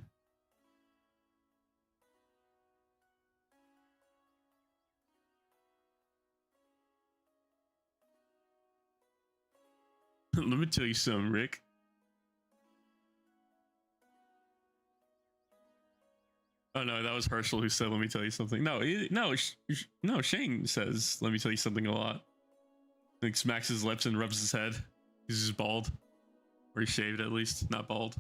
Let me tell you something, Rick. Oh no, that was Herschel who said, "Let me tell you something." No, no. Shane says, "Let me tell you something" a lot. Like smacks his lips and rubs his head. He's just bald, or he's shaved at least, not bald.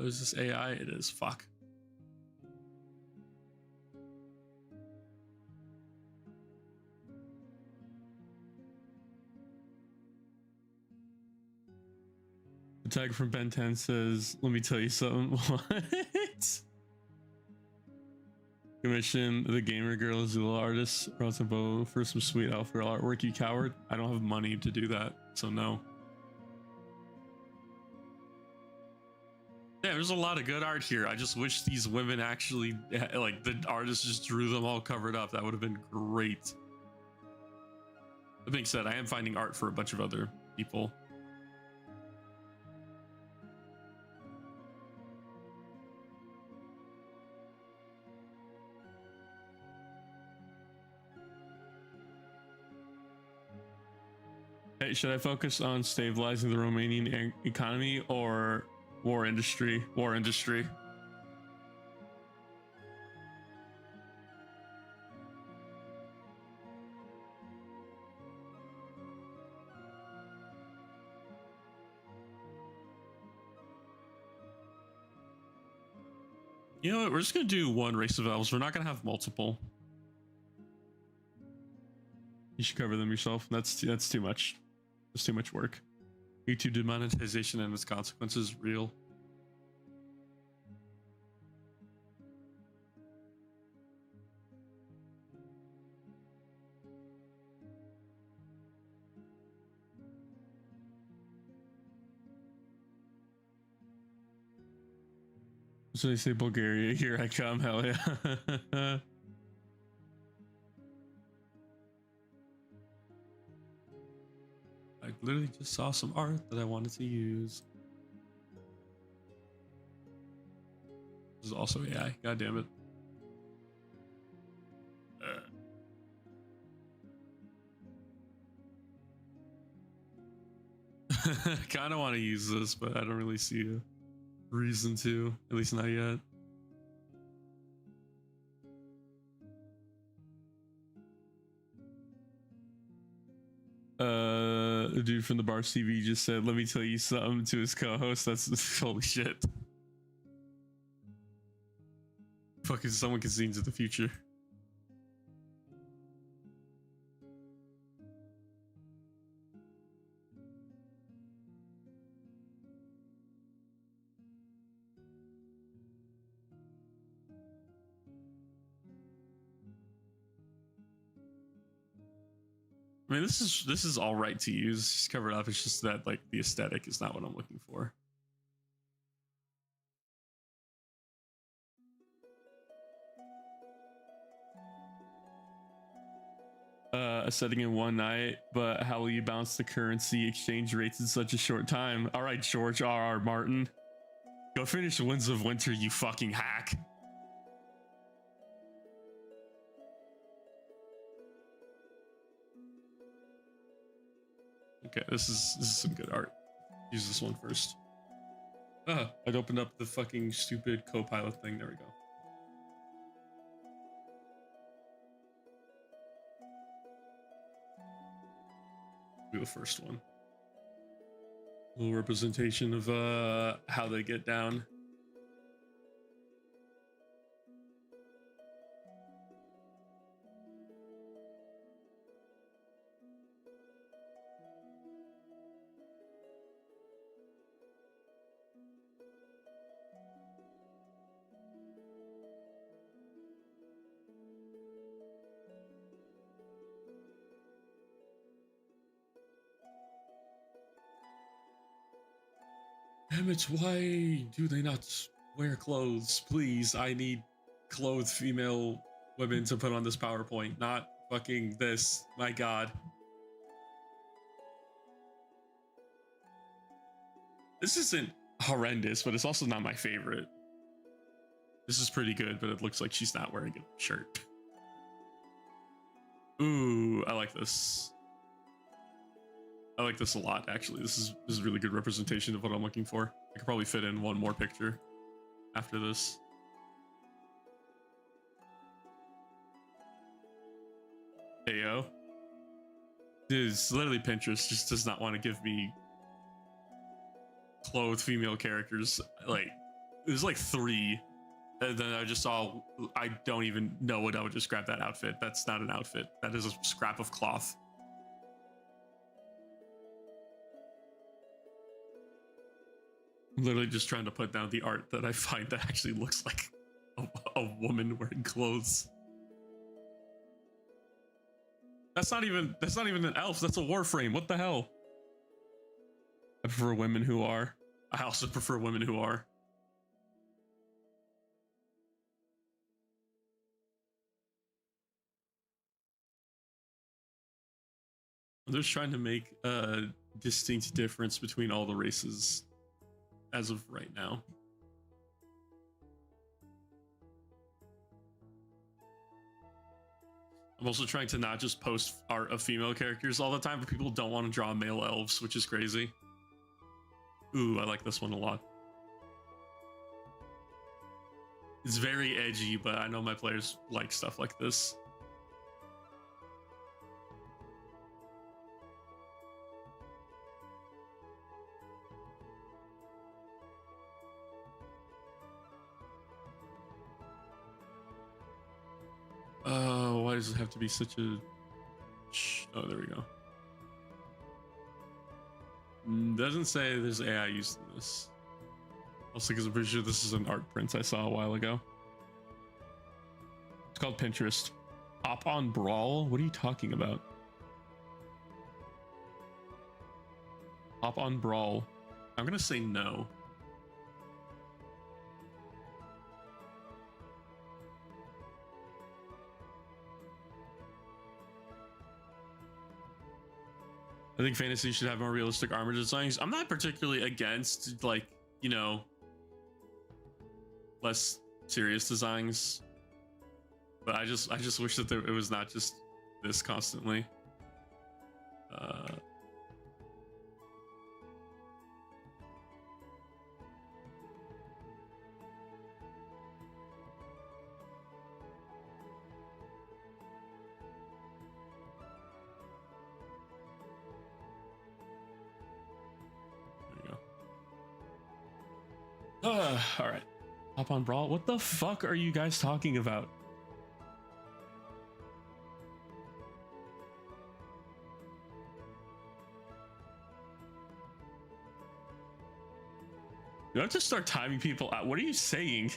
Is this AI? It is. Fuck. The tag from Ben 10 says, "Let me tell you something." What? Commission the gamer girl Zula artist Bow for some sweet elf girl artwork, you coward. I don't have money to do that, so no. Yeah, there's a lot of good art here. I just wish these women actually, like, the artist just drew them all covered up. That would have been great. That being said, I am finding art for a bunch of other people. Hey, should I focus on stabilizing the Romanian economy or war industry? War industry. You know what? We're just gonna do one race of elves. We're not gonna have multiple. You should cover them yourself. That's too much. That's too much work. YouTube demonetization and its consequences real. So they say Bulgaria, here I come, hell yeah. I literally just saw some art that I wanted to use. This is also AI, god damn it. Kind of want to use this, but I don't really see a reason to, at least not yet. A dude from the Bars TV just said, "Let me tell you something" to his co-host. That's holy shit. Fucking someone can see into the future. I mean, this is all right to use. It's covered up. It's just that like the aesthetic is not what I'm looking for. A setting in one night, but how will you balance the currency exchange rates in such a short time? All right, George R.R. Martin, go finish Winds of Winter, you fucking hack. Okay, this is some good art. Use this one first. I'd opened up the fucking stupid Copilot thing. There we go. Do the first one. A little representation of how they get down. Damn it, why do they not wear clothes? Please, I need clothed female women to put on this PowerPoint, not fucking this. My god. This isn't horrendous, but it's also not my favorite. This is pretty good, but it looks like she's not wearing a shirt. Ooh, I like this. I like this a lot, actually. This is a really good representation of what I'm looking for. I could probably fit in one more picture after this. Heyo. Dude, it's literally Pinterest just does not want to give me clothed female characters. Like, there's like 3. And then I just saw, I don't even know what I would describe that outfit. That's not an outfit. That is a scrap of cloth. I'm literally just trying to put down the art that I find that actually looks like a woman wearing clothes. That's not even an elf. That's a warframe. What the hell? I prefer women who are. I also prefer women who are. I'm just trying to make a distinct difference between all the races as of right now. I'm also trying to not just post art of female characters all the time, but people don't want to draw male elves, which is crazy. Ooh, I like this one a lot. It's very edgy, but I know my players like stuff like this. Why does it have to be such a... Oh, there we go. Doesn't say there's AI used in this. Also, because I'm pretty sure this is an art print I saw a while ago. It's called Pinterest. Hop on Brawl? What are you talking about? Hop on Brawl. I'm gonna say no. I think fantasy should have more realistic armor designs. I'm not particularly against, like, you know, less serious designs, but I just wish that it was not just this constantly. All right, hop on Brawl. What the fuck are you guys talking about? You have to start timing people out. What are you saying?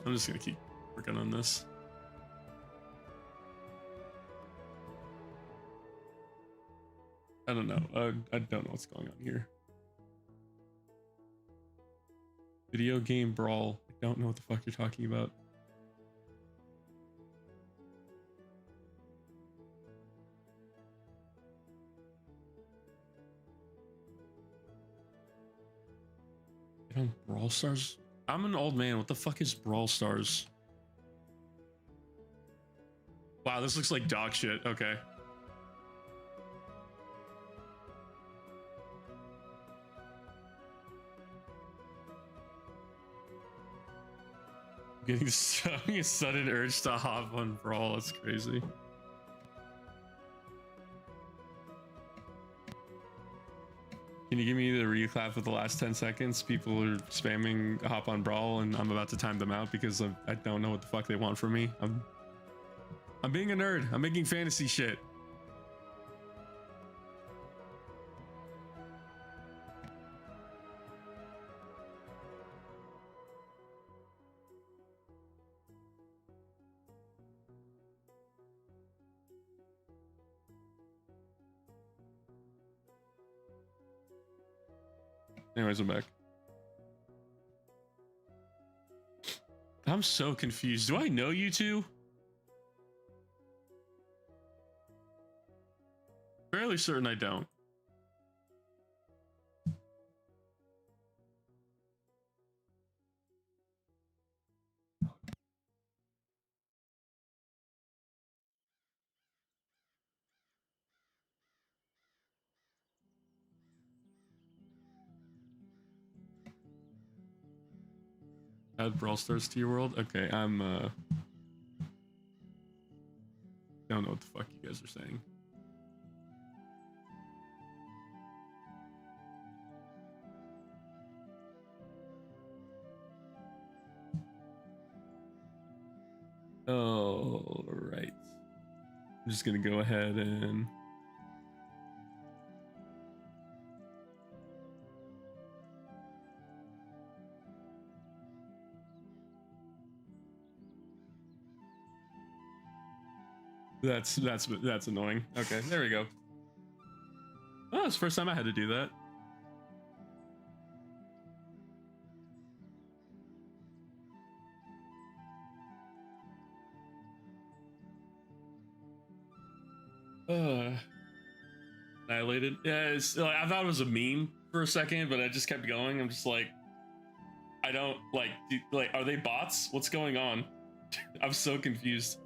I'm just gonna keep working on this. I don't know. I don't know what's going on here. Video game brawl. I don't know what the fuck you're talking about. Get on Brawl Stars? I'm an old man. What the fuck is Brawl Stars? Wow, this looks like dog shit. Okay. Getting a sudden urge to hop on Brawl. That's crazy. Can you give me the recap of the last 10 seconds? People are spamming hop on Brawl and I'm about to time them out because I don't know what the fuck they want from me. I'm being a nerd. I'm making fantasy shit. Anyways, I'm back. I'm so confused. Do I know you two? Fairly certain I don't. Add Brawl Stars to your world? Okay, I'm don't know what the fuck you guys are saying. All right. I'm just gonna go ahead and that's annoying. Okay, there we go. Oh, it's the first time I had to do that. Annihilated. Yeah, it's like, I thought it was a meme for a second, but I just kept going. I'm just like, I don't like, are they bots? What's going on? I'm so confused.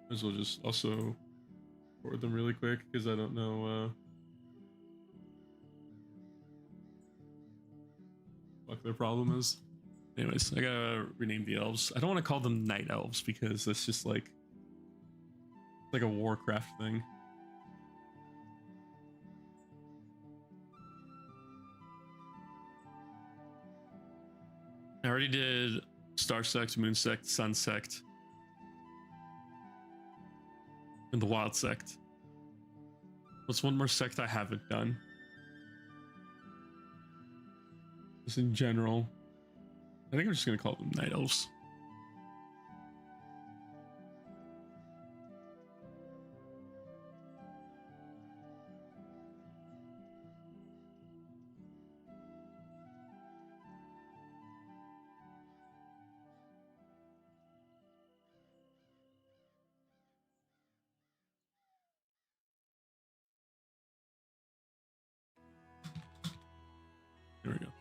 Might as well just also forward them really quick because I don't know what their problem is. Anyways, I gotta rename the elves. I don't want to call them night elves because that's just like a Warcraft thing. I already did Star Sect, Moon Sect, Sun Sect, and the Wild Sect. What's one more sect I haven't done? just in general. I think I'm just gonna call them night elves. Here we go.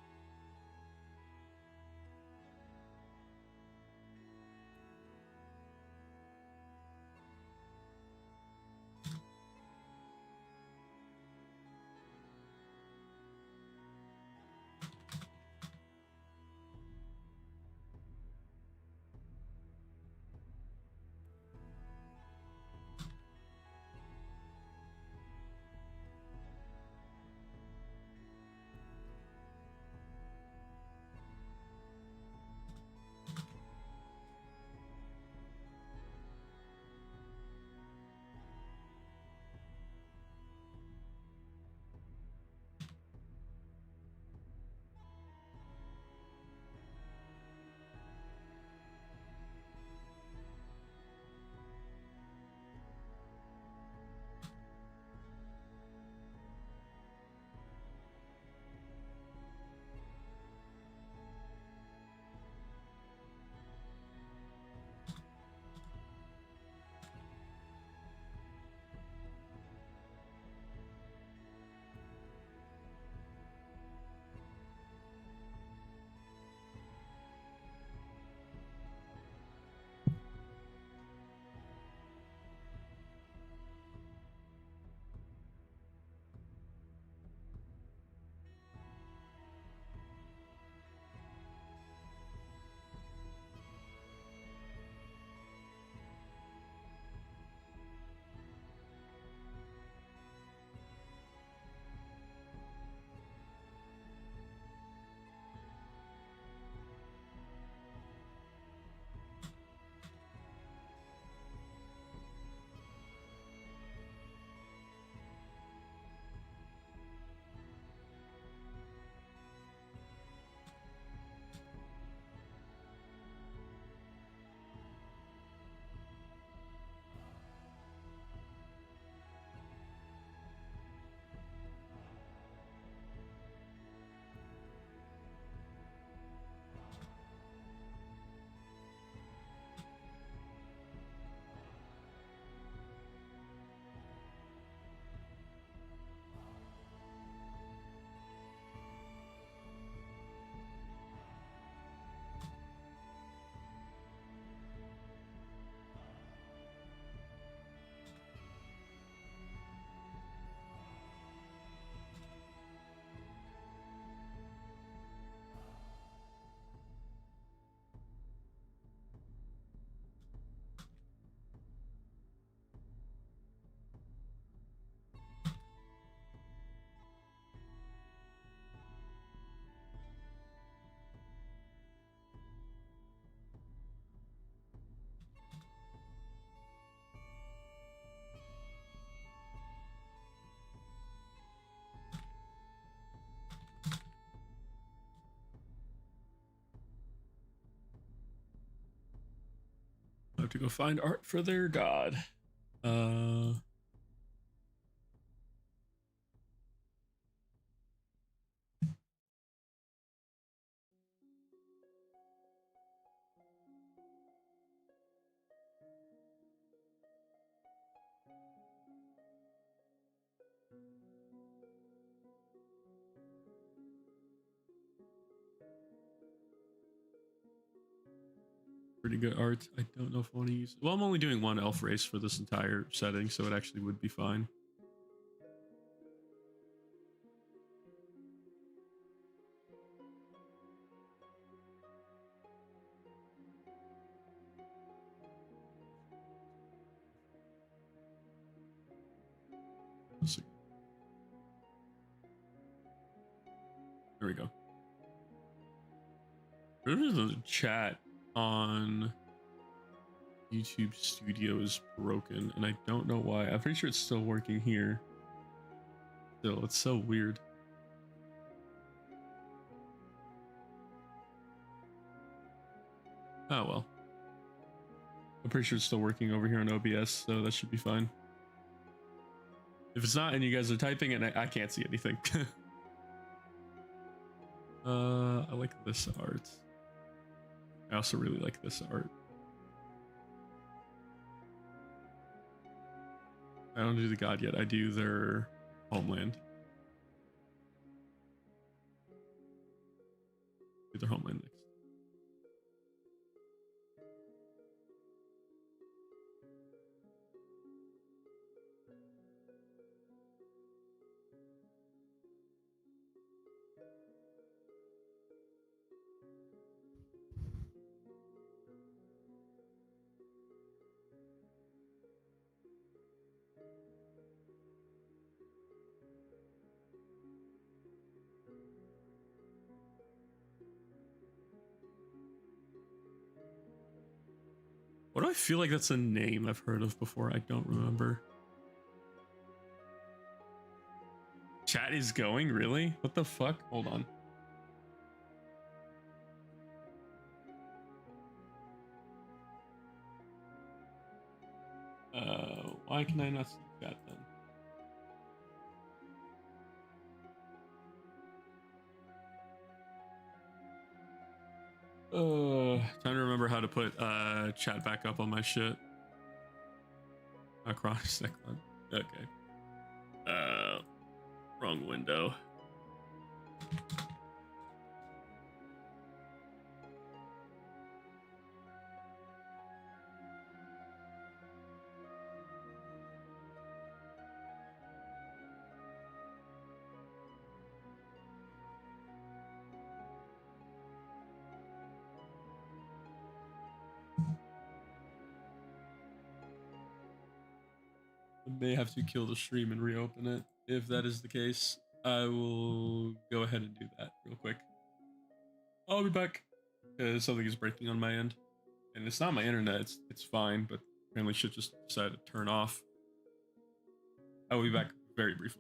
I have to go find art for their god. Uh, pretty good art. I don't know if I want to use. Well, I'm only doing one elf race for this entire setting, so it actually would be fine. Let's see. There we go. There's a chat on YouTube Studio is broken, and I don't know why. I'm pretty sure it's still working here. Still, it's so weird. Oh well. I'm pretty sure it's still working over here on OBS, so that should be fine. If it's not and you guys are typing and I can't see anything. I like this art. I also really like this art. I don't do the god yet. I do their homeland. Do their homeland next. What do I feel like that's a name I've heard of before? I don't remember. Chat is going, really? What the fuck? Hold on. Why can I not see chat then? Trying to remember how to put chat back up on my shit. Across that one. Okay. Wrong window. I may have to kill the stream and reopen it. If that is the case, I will go ahead and do that real quick. I'll be back. Something is breaking on my end. And it's not my internet, it's fine, but apparently shit just decided to turn off. I will be back very briefly.